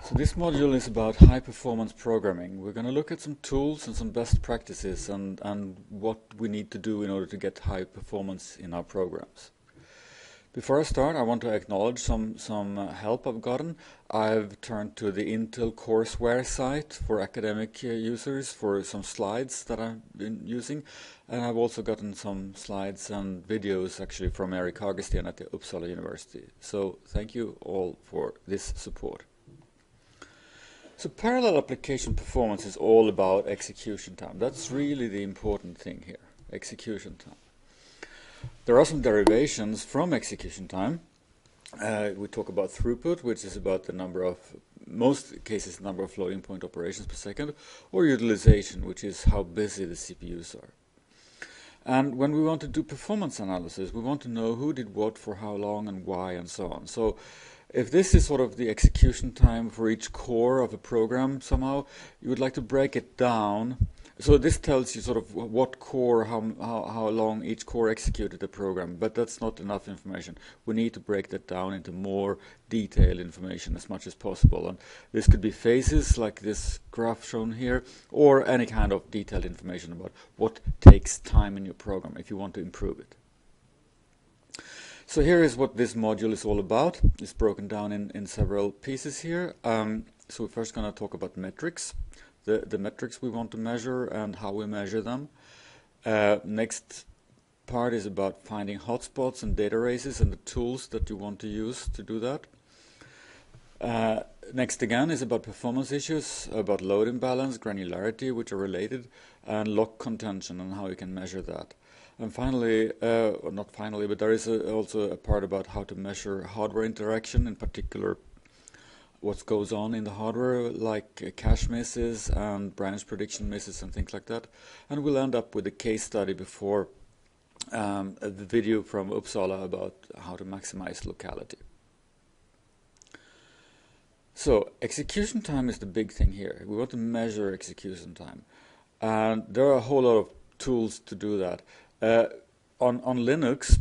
So this module is about high-performance programming. We're going to look at some tools and some best practices and what we need to do in order to get high performance in our programs. Before I start, I want to acknowledge some help I've gotten. I've turned to the Intel courseware site for academic users for some slides that I've been using, and I've also gotten some slides and videos actually from Erik Hagersten at the Uppsala University. So thank you all for this support. So parallel application performance is all about execution time. That's really the important thing here, execution time. There are some derivations from execution time. We talk about throughput, which is about the number of, most cases, number of floating point operations per second, or utilization, which is how busy the CPUs are. And when we want to do performance analysis, we want to know who did what for how long and why and so on. So if this is sort of the execution time for each core of a program somehow, you would like to break it down. So this tells you sort of what core, how long each core executed the program, but that's not enough information. We need to break that down into more detailed information as much as possible. And this could be phases like this graph shown here, or any kind of detailed information about what takes time in your program if you want to improve it. So here is what this module is all about. It's broken down in several pieces here. So we're first going to talk about metrics. The metrics we want to measure and how we measure them. Next part is about finding hotspots and data races and the tools that you want to use to do that. Next again is about performance issues, about load imbalance, granularity, which are related, and lock contention and how you can measure that. And finally, or not finally, but there is also a part about how to measure hardware interaction, in particular what goes on in the hardware, like cache misses and branch prediction misses and things like that. And we'll end up with a case study before a video from Uppsala about how to maximize locality. So execution time is the big thing here. We want to measure execution time. And there are a whole lot of tools to do that. On Linux,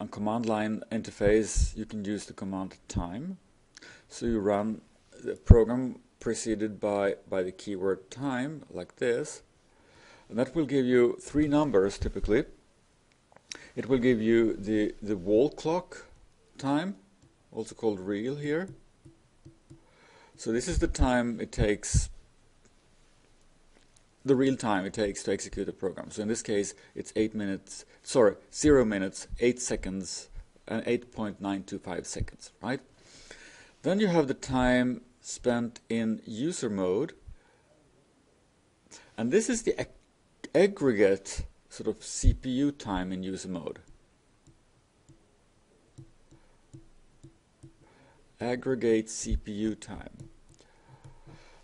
on command line interface, you can use the command time. So you run the program preceded by the keyword time, like this. And that will give you three numbers, typically. It will give you the wall clock time, also called real here. So this is the time it takes, the real time it takes to execute a program. So in this case, it's 0 minutes, 8 seconds, and 8.925 seconds, right? Then you have the time spent in user mode, and this is the aggregate sort of CPU time in user mode. Aggregate CPU time.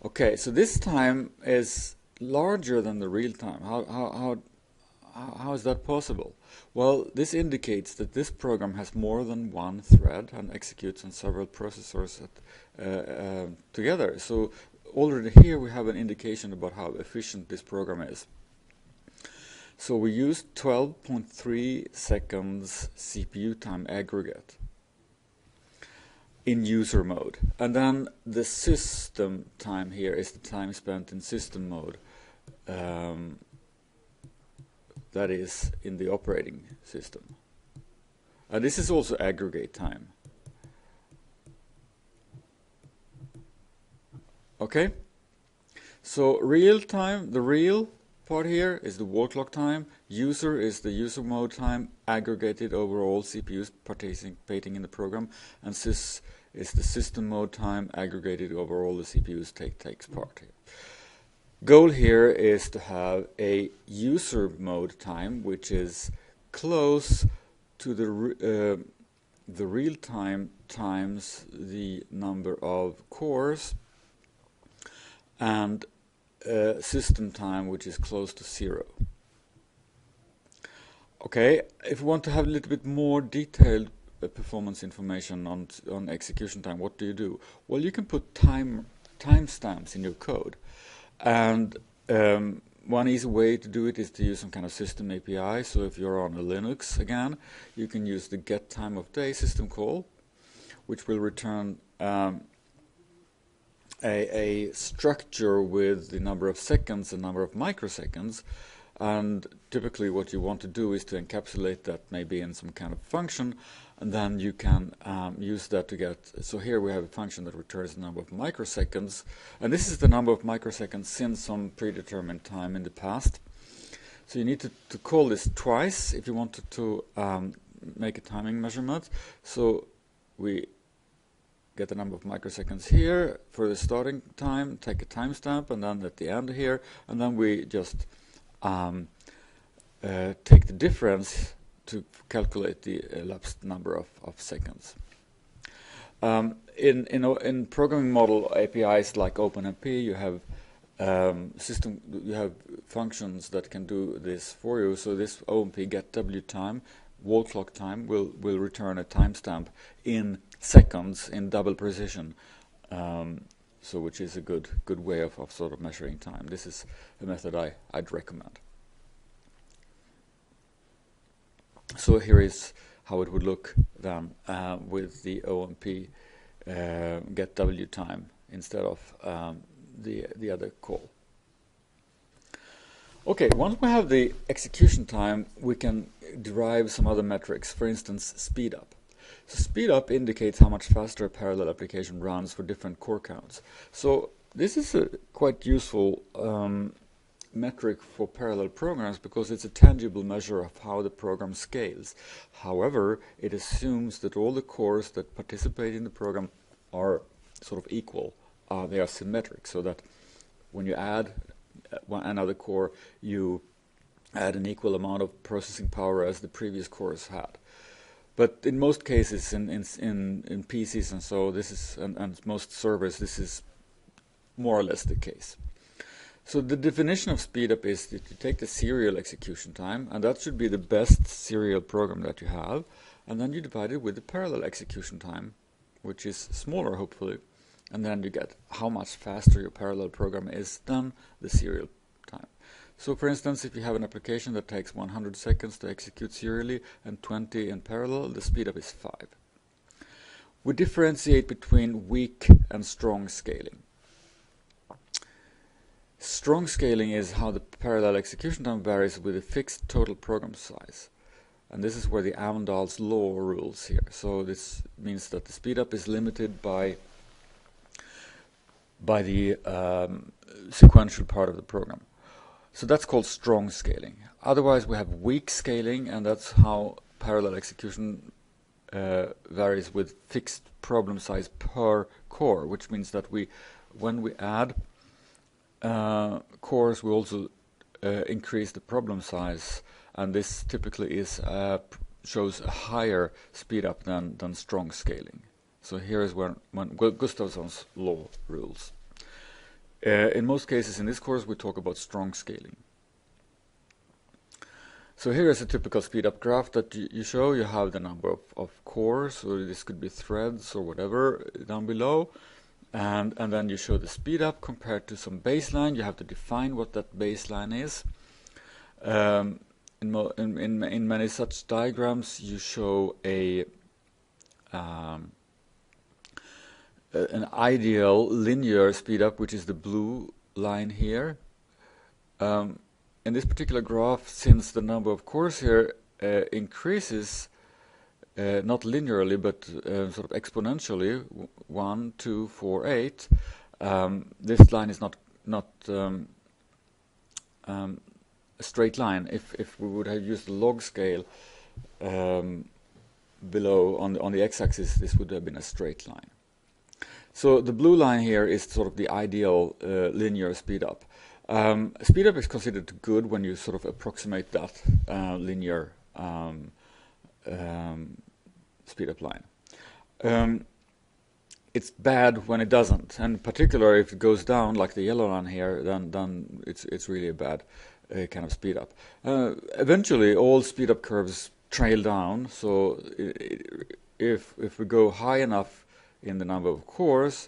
Okay, so this time is larger than the real time. How is that possible? Well, this indicates that this program has more than one thread and executes on several processors together. So already here we have an indication about how efficient this program is. So we use 12.3 seconds CPU time aggregate in user mode. And then the system time here is the time spent in system mode. That is in the operating system. This is also aggregate time. Okay? So real time, the real part here is the wall clock time. User is the user mode time aggregated over all CPUs participating in the program. And sys is the system mode time aggregated over all the CPUs takes part here. Goal here is to have a user mode time which is close to the real time times the number of cores, and system time which is close to 0. Okay, if we want to have a little bit more detailed performance information on execution time, what do? Well, you can put timestamps in your code. And one easy way to do it is to use some kind of system API. So if you're on a Linux again, you can use the getTimeOfDay system call, which will return a structure with the number of seconds and number of microseconds, and typically what you want to do is to encapsulate that maybe in some kind of function, and then you can use that to get, so here we have a function that returns the number of microseconds, and this is the number of microseconds since some predetermined time in the past. So you need to call this twice if you want to make a timing measurement. So we get the number of microseconds here for the starting time, take a timestamp, and then at the end here, and then we just take the difference to calculate the elapsed number of seconds. In programming model APIs like OpenMP, you have you have functions that can do this for you. So this OMP get W time, wall clock time, will return a timestamp in seconds in double precision. So which is a good way of sort of measuring time. This is a method I'd recommend. So here is how it would look then with the OMP get W time instead of the other call. Okay, once we have the execution time, we can derive some other metrics, for instance, speed up. So speed up indicates how much faster a parallel application runs for different core counts. So this is a quite useful metric for parallel programs because it's a tangible measure of how the program scales. However, it assumes that all the cores that participate in the program are sort of equal. They are symmetric, so that when you add another core, you add an equal amount of processing power as the previous cores had. But in most cases, in PCs and so, this is and most servers, this is more or less the case. So the definition of speedup is that you take the serial execution time, and that should be the best serial program that you have, and then you divide it with the parallel execution time, which is smaller, hopefully, and then you get how much faster your parallel program is than the serial time. So for instance, if you have an application that takes 100 seconds to execute serially and 20 in parallel, the speedup is 5. We differentiate between weak and strong scaling. Strong scaling is how the parallel execution time varies with a fixed total program size. And this is where the Amdahl's law rules here. So this means that the speedup is limited by the sequential part of the program. So that's called strong scaling. Otherwise we have weak scaling, and that's how parallel execution varies with fixed problem size per core, which means that when we add cores, we also increase the problem size, and this typically shows a higher speedup than strong scaling. So here is when Gustafson's law rules. In most cases in this course we talk about strong scaling. So here is a typical speedup graph that you show. You have the number of cores, or this could be threads or whatever down below, and then you show the speedup compared to some baseline. You have to define what that baseline is. In many such diagrams you show an ideal linear speedup, which is the blue line here. In this particular graph, since the number of cores here increases not linearly but sort of exponentially, 1, 2, 4, 8, this line is not a straight line. If we would have used the log scale below on the x-axis, this would have been a straight line. So the blue line here is sort of the ideal linear speedup. Speedup is considered good when you sort of approximate that linear speedup line. It's bad when it doesn't, and particularly if it goes down like the yellow line here, then it's really a bad kind of speedup. Eventually, all speedup curves trail down. So if we go high enough in the number of cores,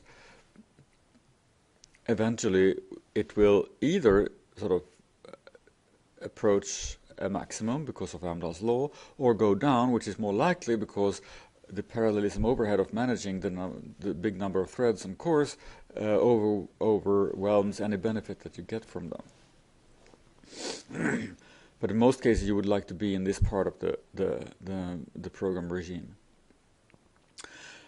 eventually it will either sort of approach a maximum because of Amdahl's law, or go down, which is more likely because the parallelism overhead of managing the big number of threads and cores overwhelms any benefit that you get from them. But in most cases, you would like to be in this part of the program regime.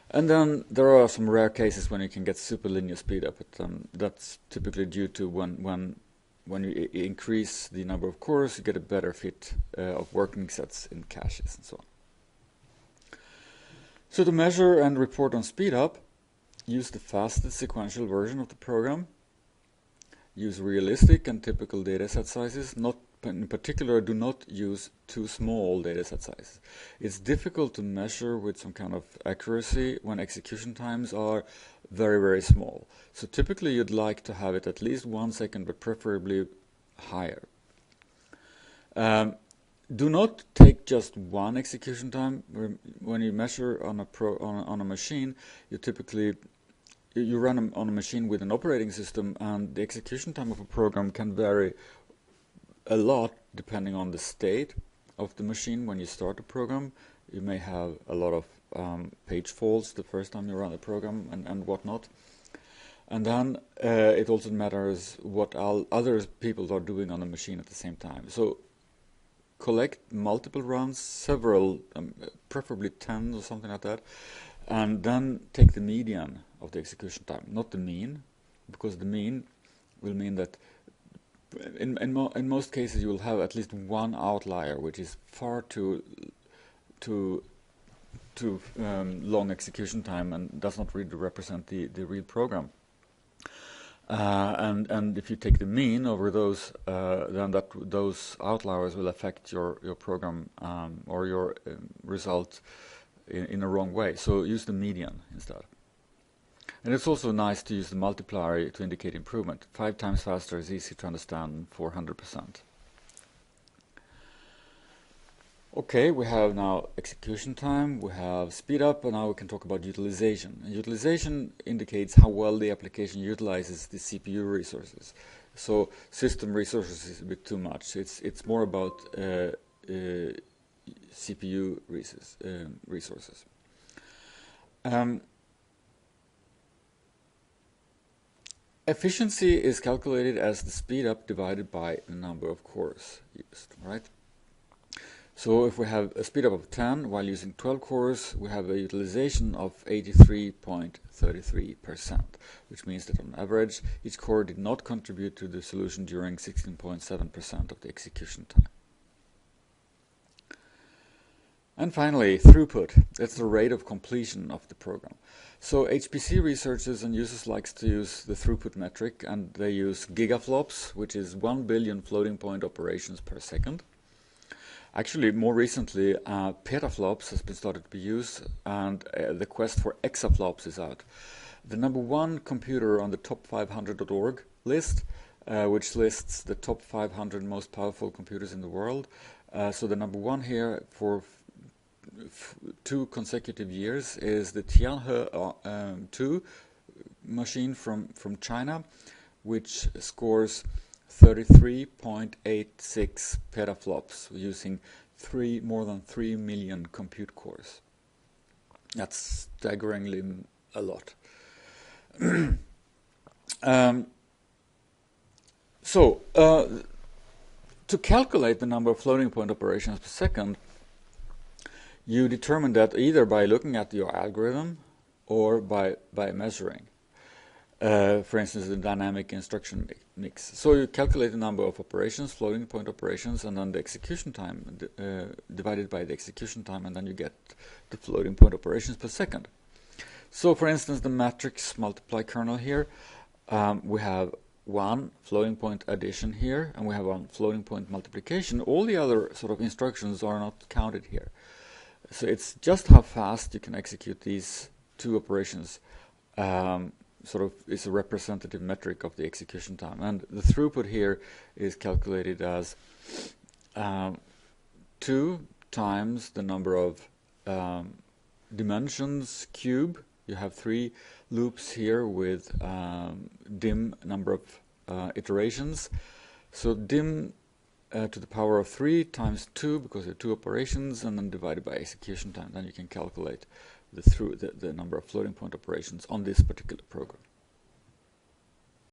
And then there are some rare cases when you can get super linear speed up, but that's typically due to when you increase the number of cores, you get a better fit of working sets in caches and so on. So to measure and report on speed up, use the fastest sequential version of the program. Use realistic and typical dataset sizes. In particular, do not use too small dataset sizes. It's difficult to measure with some kind of accuracy when execution times are very, very small. So typically you'd like to have it at least 1 second, but preferably higher. Do not take just one execution time. When you measure on a machine, you run on a machine with an operating system, and the execution time of a program can vary a lot depending on the state of the machine. When you start a program, you may have a lot of page faults the first time you run the program and whatnot. And then it also matters what other people are doing on the machine at the same time. So collect multiple runs, several, preferably 10 or something like that, and then take the median of the execution time, not the mean, because the mean will mean that in most cases you will have at least one outlier, which is far too long execution time and does not really represent the real program. And if you take the mean over those, then those outliers will affect your program or your result in a wrong way. So use the median instead. And it's also nice to use the multiplier to indicate improvement. 5 times faster is easy to understand than 400%. Okay, we have now execution time, we have speed up, and now we can talk about utilization. And utilization indicates how well the application utilizes the CPU resources. So system resources is a bit too much. It's more about CPU resources. Efficiency is calculated as the speed up divided by the number of cores used, right? So if we have a speed up of 10 while using 12 cores, we have a utilization of 83.33%, which means that on average, each core did not contribute to the solution during 16.7% of the execution time. And finally, throughput. That's the rate of completion of the program. So HPC researchers and users likes to use the throughput metric, and they use gigaflops, which is 1 billion floating point operations per second. Actually, more recently, petaflops has been started to be used, and the quest for exaflops is out. The #1 computer on the top500.org list, which lists the top 500 most powerful computers in the world. So the #1 here for 2 consecutive years is the Tianhe 2 machine from China, which scores 33.86 petaflops using more than 3 million compute cores. That's staggeringly a lot. To calculate the number of floating point operations per second, you determine that either by looking at your algorithm or by measuring. For instance, the dynamic instruction mix. So you calculate the number of operations, floating point operations, and then the execution time divided by the execution time, and then you get the floating point operations per second. So for instance, the matrix multiply kernel here, we have 1 floating point addition here, and we have 1 floating point multiplication. All the other sort of instructions are not counted here. So it's just how fast you can execute these 2 operations sort of is a representative metric of the execution time. And the throughput here is calculated as 2 times the number of dimensions cube. You have 3 loops here with dim number of iterations. So dim to the power of 3 times 2, because there are 2 operations, and then divided by execution time. Then you can calculate the number of floating point operations on this particular program.